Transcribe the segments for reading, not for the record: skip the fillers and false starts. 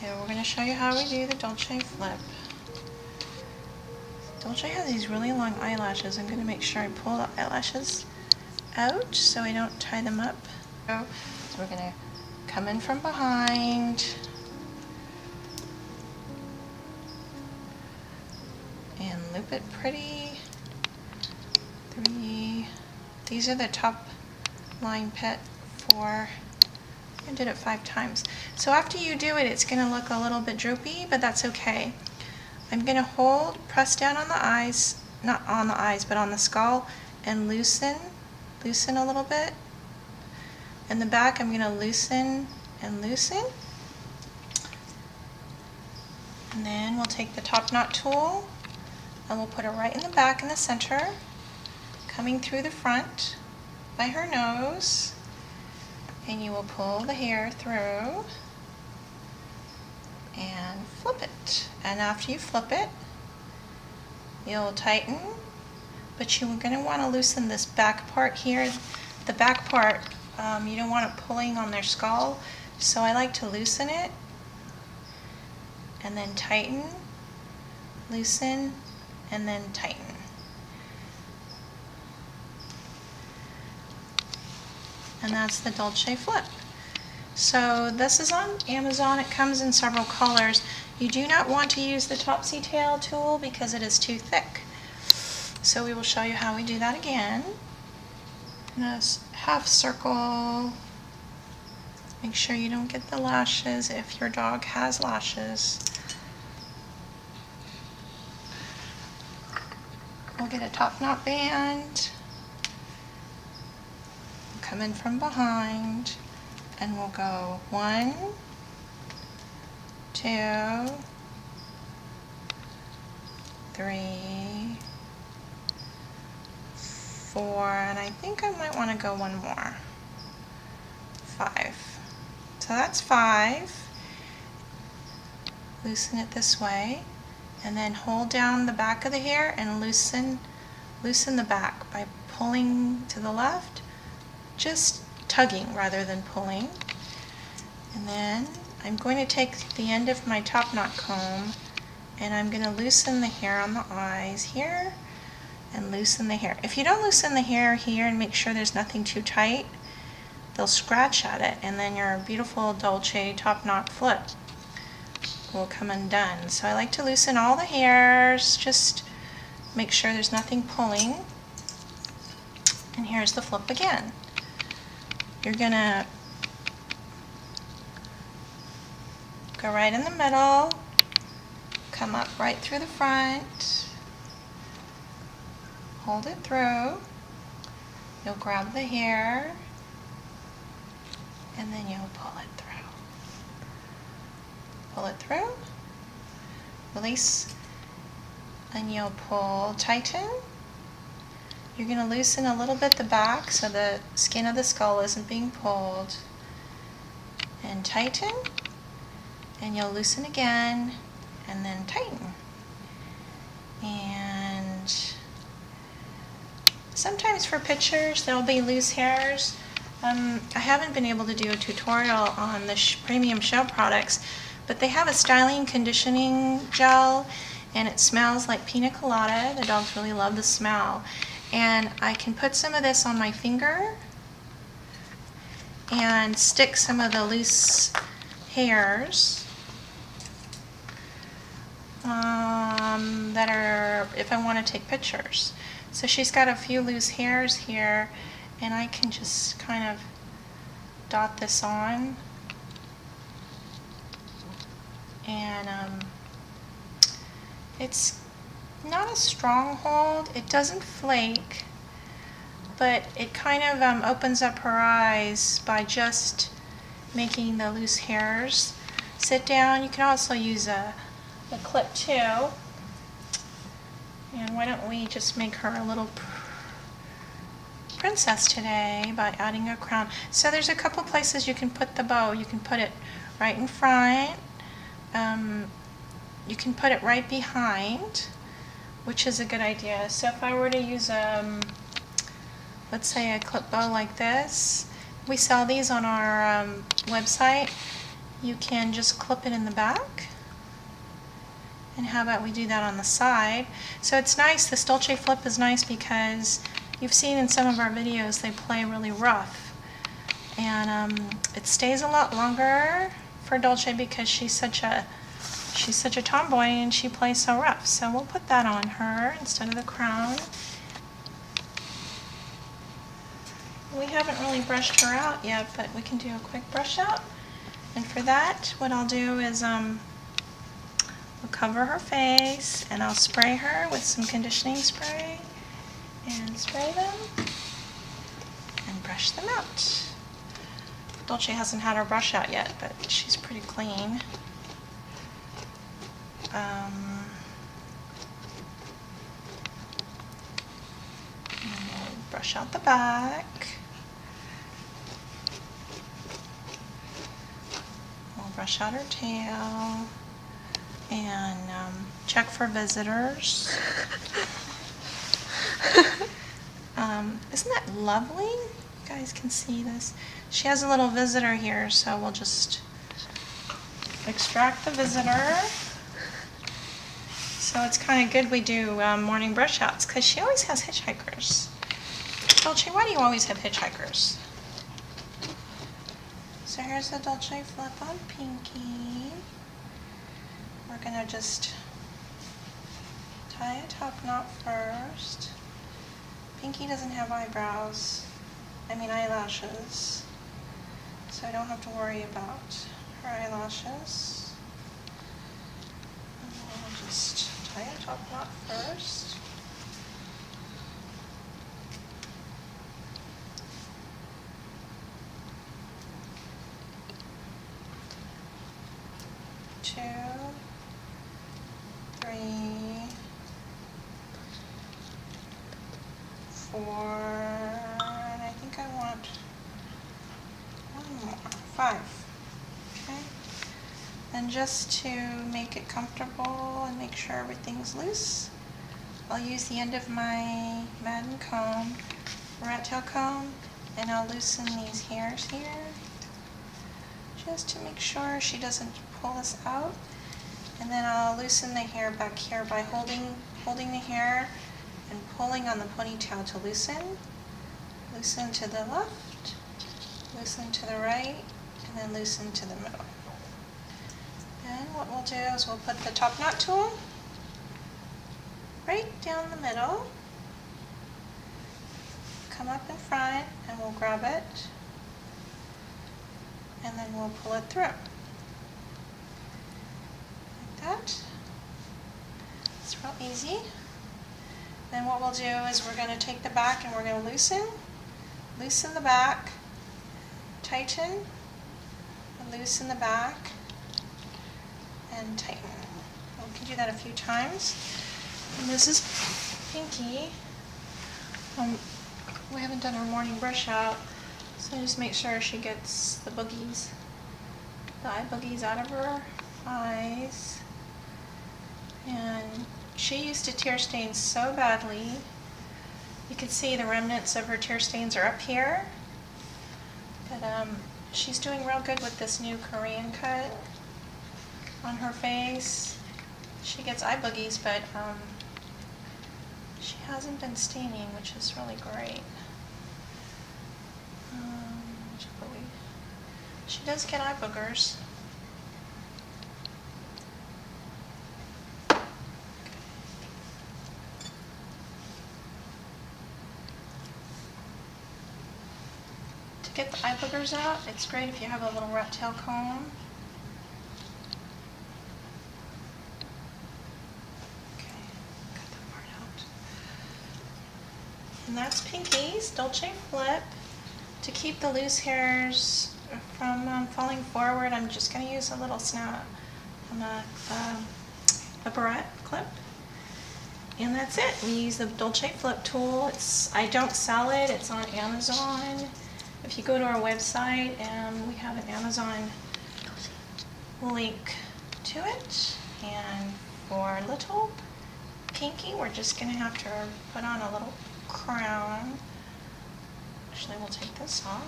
Okay, we're going to show you how we do the Dolce flip. Dolce has these really long eyelashes. I'm going to make sure I pull the eyelashes out so I don't tie them up. So we're going to come in from behind and loop it pretty. 3. These are the top line pet 4. I did it 5 times. So after you do it, it's going to look a little bit droopy, but that's okay. I'm going to hold, press down on the eyes, not on the eyes, but on the skull, and loosen a little bit. In the back, I'm going to loosen and loosen. And then we'll take the top knot tool, and we'll put it right in the back in the center, coming through the front by her nose. And you will pull the hair through and flip it. And after you flip it, you'll tighten, but you're going to want to loosen this back part here. The back part, you don't want it pulling on their skull, so I like to loosen it and then tighten, loosen, and then tighten. And that's the Dolce flip. So this is on Amazon. It comes in several colors. You do not want to use the Topsy-Tail tool because it is too thick. So we will show you how we do that again. In a half circle. Make sure you don't get the lashes if your dog has lashes. We'll get a top knot band. Come in from behind, and we'll go 1, 2, 3, 4, and I think I might want to go one more. 5. So that's 5. Loosen it this way, and then hold down the back of the hair and loosen the back by pulling to the left. Just tugging rather than pulling. And then I'm going to take the end of my top knot comb and I'm going to loosen the hair on the eyes here and loosen the hair. If you don't loosen the hair here and make sure there's nothing too tight, they'll scratch at it and then your beautiful Dolce top knot flip will come undone. So I like to loosen all the hairs, just make sure there's nothing pulling. And here's the flip again. You're going to go right in the middle, come up right through the front, hold it through, you'll grab the hair, and then you'll pull it through. Pull it through, release, and you'll pull, tighten. You're going to loosen a little bit the back so the skin of the skull isn't being pulled. And tighten. And you'll loosen again and then tighten. And sometimes for pictures there'll be loose hairs. I haven't been able to do a tutorial on the premium shell products, but they have a styling conditioning gel and it smells like pina colada. The dogs really love the smell. And I can put some of this on my finger and stick some of the loose hairs that are, if I want to take pictures. So she's got a few loose hairs here and I can just kind of dot this on. And it's not a strong hold, it doesn't flake, but it kind of opens up her eyes by just making the loose hairs sit down. You can also use a clip too. And why don't we just make her a little princess today by adding a crown. So there's a couple places you can put the bow. You can put it right in front. You can put it right behind, which is a good idea. So if I were to use let's say a clip bow like this, we sell these on our website, you can just clip it in the back. And how about we do that on the side? So it's nice, this Dolce flip is nice because you've seen in some of our videos they play really rough. And it stays a lot longer for Dolce because she's such a tomboy and she plays so rough. So we'll put that on her instead of the crown. We haven't really brushed her out yet, but we can do a quick brush out. And for that, what I'll do is we'll cover her face and I'll spray her with some conditioning spray and spray them and brush them out. Dolce hasn't had her brush out yet, but she's pretty clean. Brush out the back. We'll brush out her tail and check for visitors. Isn't that lovely? You guys can see this. She has a little visitor here, so we'll just extract the visitor. So it's kind of good we do morning brush outs because she always has hitchhikers. Dolce, why do you always have hitchhikers? So here's the Dolce flip on Pinky. We're gonna just tie a top knot first. Pinky doesn't have eyelashes, so I don't have to worry about her eyelashes. And we'll just tie a top knot first. Two, three, four, and I think I want one more, 5. Okay. And just to make it comfortable and make sure everything's loose, I'll use the end of my Madden comb, rat tail comb, and I'll loosen these hairs here, just to make sure she doesn't pull this out. And then I'll loosen the hair back here by holding the hair and pulling on the ponytail to loosen. Loosen to the left, loosen to the right, and then loosen to the middle. Then what we'll do is we'll put the top knot tool right down the middle, come up in front, and we'll grab it, and then we'll pull it through. Like that. It's real easy. Then what we'll do is we're going to take the back and we're going to loosen the back, tighten, and loosen the back, and tighten. We can do that a few times. And this is Pinky. We haven't done her morning brush out, so just make sure she gets the boogies, the eye boogies out of her eyes. And she used to tear stain so badly. You can see the remnants of her tear stains are up here. But she's doing real good with this new Korean cut on her face. She gets eye boogies, but she hasn't been staining, which is really great. She does get eye boogers. To get the eye boogers out, it's great if you have a little rat tail comb. Okay, cut that part out. And that's Pinky's Dolce flip. To keep the loose hairs from falling forward, I'm just going to use a little snap on a barrette clip. And that's it. We use the Dolce flip tool. I don't sell it. It's on Amazon. If you go to our website, we have an Amazon link to it. And for little Pinky, we're just going to have to put on a little crown. Actually, we'll take this off.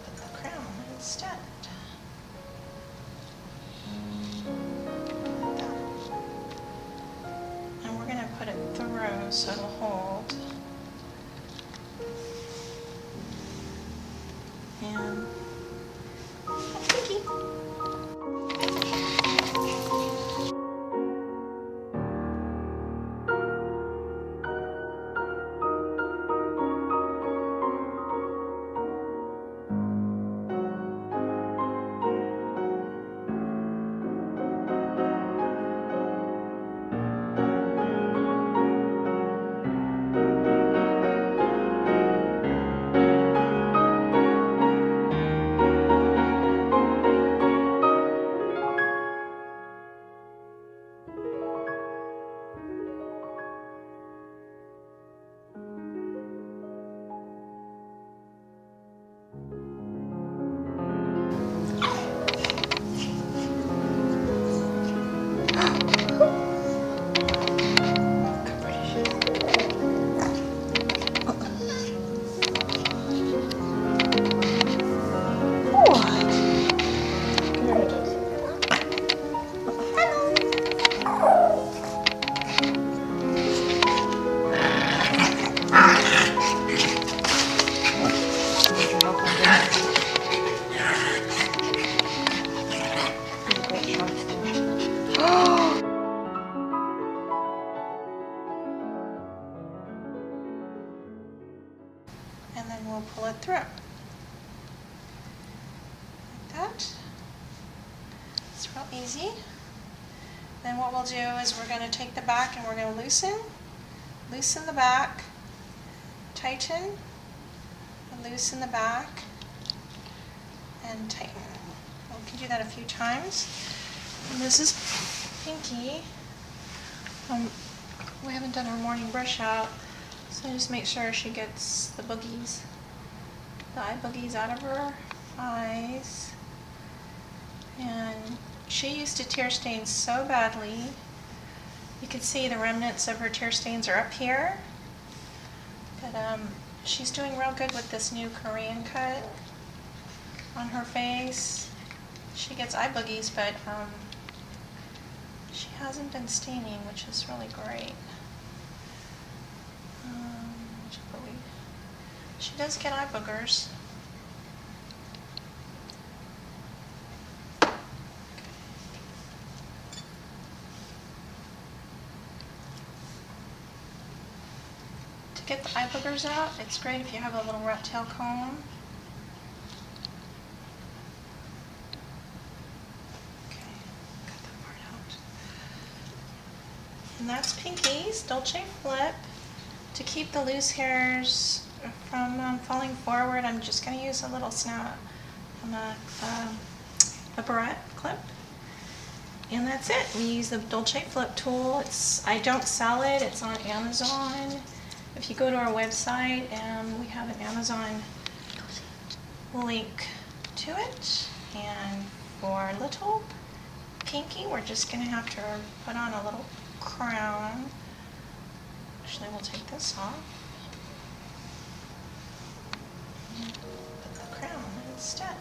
Put instead. And we're going to put it through so it'll hold. And Pinky. And then we'll pull it through. Like that. It's real easy. Then what we'll do is we're going to take the back and we're going to loosen the back, tighten, and loosen the back, and tighten. We can do that a few times. And this is Pinky. We haven't done our morning brush out, so just make sure she gets the boogies, the eye boogies out of her eyes. And she used to tear stain so badly. You can see the remnants of her tear stains are up here. But she's doing real good with this new Korean cut on her face. She gets eye boogies, but she hasn't been staining, which is really great. She does get eye boogers. To get the eye boogers out, it's great if you have a little rat tail comb. And that's Pinky's Dolce Flip. To keep the loose hairs from falling forward, I'm just going to use a little snap from a barrette clip. And that's it. We use the Dolce Flip tool. I don't sell it. It's on Amazon. If you go to our website, we have an Amazon link to it. And for little Pinky, we're just going to have to put on a little crown. Actually, we'll take this off. And put the crown instead.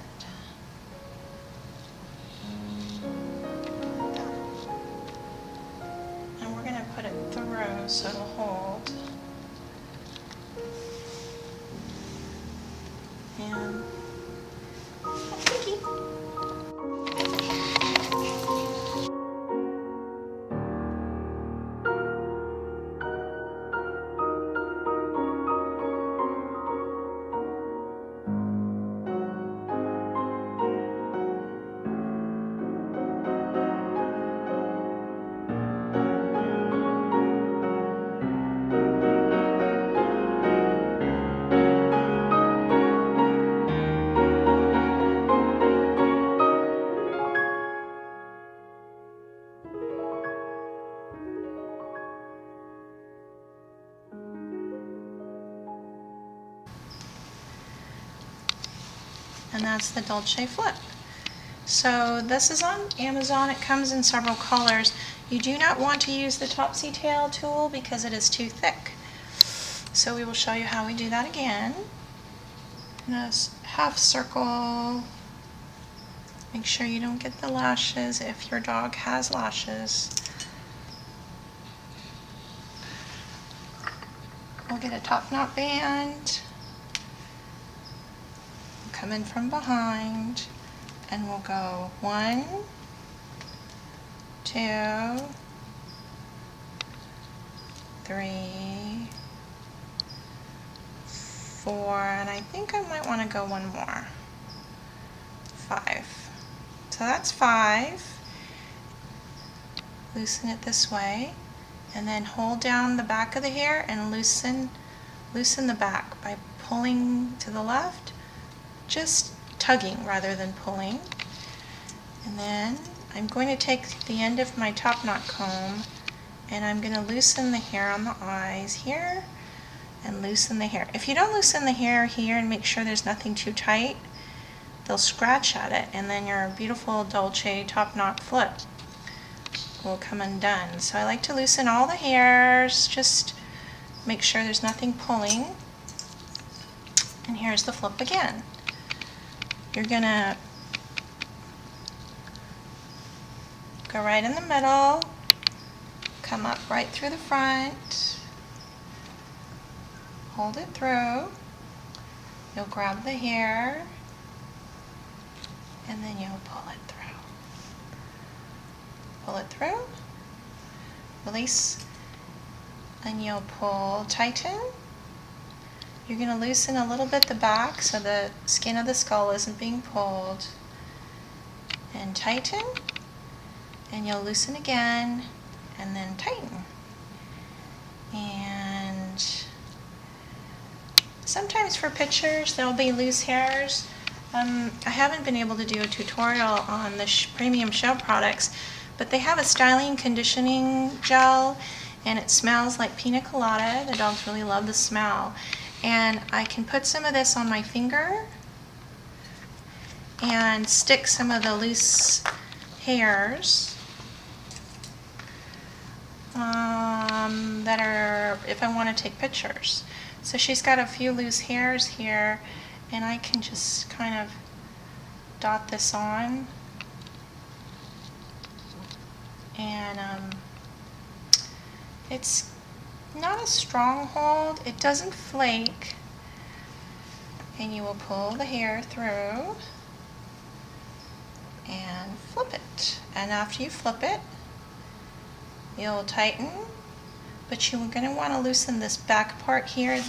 And we're going to put it through so it'll hold. And Pinky. And that's the Dolce Flip. So this is on Amazon. It comes in several colors. You do not want to use the Topsy Tail tool because it is too thick. So we will show you how we do that again. This half circle Make sure you don't get the lashes if your dog has lashes. We'll get a top knot band. We'll come in from behind and we'll go 1, 2, 3, 4, and I think I might want to go one more. 5. So that's 5. Loosen it this way, and then hold down the back of the hair and loosen the back by pulling to the left, just tugging rather than pulling. And then I'm going to take the end of my top knot comb and I'm going to loosen the hair on the eyes here and loosen the hair. If you don't loosen the hair here and make sure there's nothing too tight, they'll scratch at it and then your beautiful dolce top knot flip will come undone. So I like to loosen all the hairs, just make sure there's nothing pulling. And here's the flip again. You're gonna go right in the middle, come up right through the front, hold it through, you'll grab the hair, and then you'll pull it through. Pull it through, release, and you'll pull, tighten. You're going to loosen a little bit the back so the skin of the skull isn't being pulled. And tighten, and you'll loosen again, and then tighten. And sometimes for pictures there'll be loose hairs. I haven't been able to do a tutorial on the premium shell products, but they have a styling conditioning gel and it smells like pina colada. The dogs really love the smell. And I can put some of this on my finger and stick some of the loose hairs that are, if I want to take pictures. So she's got a few loose hairs here and I can just kind of dot this on. And it's not a strong hold, it doesn't flake, and you will pull the hair through and flip it. And after you flip it, you'll tighten, but you're going to want to loosen this back part here.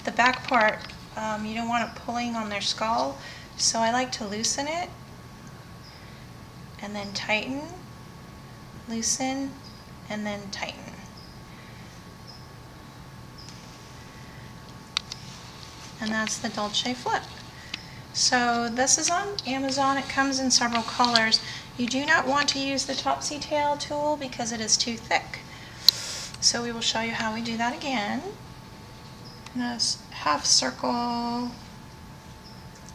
The back part, you don't want it pulling on their skull, so I like to loosen it and then tighten, loosen, and then tighten. And that's the Dolce flip. So this is on Amazon. It comes in several colors. You do not want to use the Topsy Tail tool because it is too thick. So we will show you how we do that again. This half circle.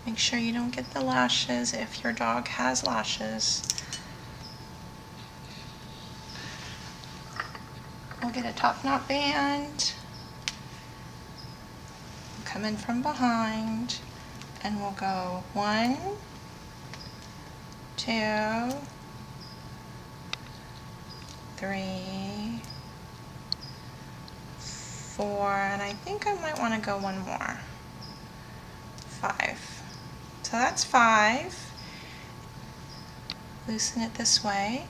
Make sure you don't get the lashes if your dog has lashes. We'll get a top knot band. Come in from behind and we'll go 1, 2, 3, 4, and I think I might want to go one more. 5. So that's 5. Loosen it this way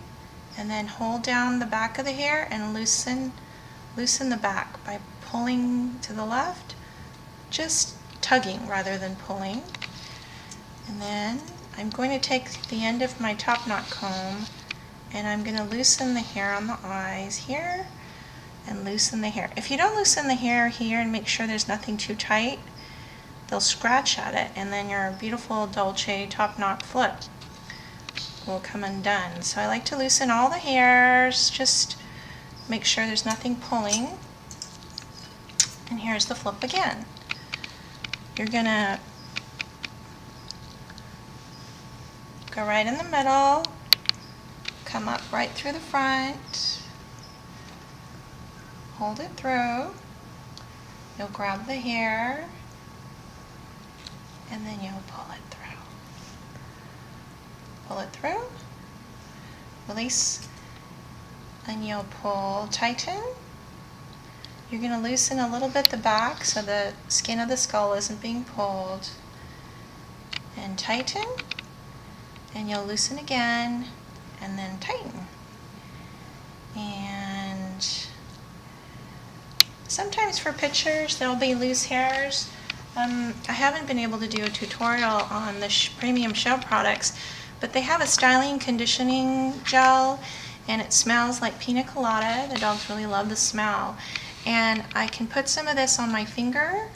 and then hold down the back of the hair and loosen the back by pulling to the left, just tugging rather than pulling. And then I'm going to take the end of my top knot comb and I'm going to loosen the hair on the eyes here and loosen the hair. If you don't loosen the hair here and make sure there's nothing too tight, they'll scratch at it and then your beautiful Dolce top knot flip will come undone. So I like to loosen all the hairs, just make sure there's nothing pulling. And here's the flip again. You're gonna go right in the middle, come up right through the front, hold it through, you'll grab the hair, and then you'll pull it through. pull it through, release, and you'll pull, tighten. You're going to loosen a little bit the back so the skin of the skull isn't being pulled, and tighten, and you'll loosen again, and then tighten. And sometimes for pictures there'll be loose hairs. I haven't been able to do a tutorial on the premium shell products, but they have a styling conditioning gel and it smells like pina colada. The dogs really love the smell. And I can put some of this on my finger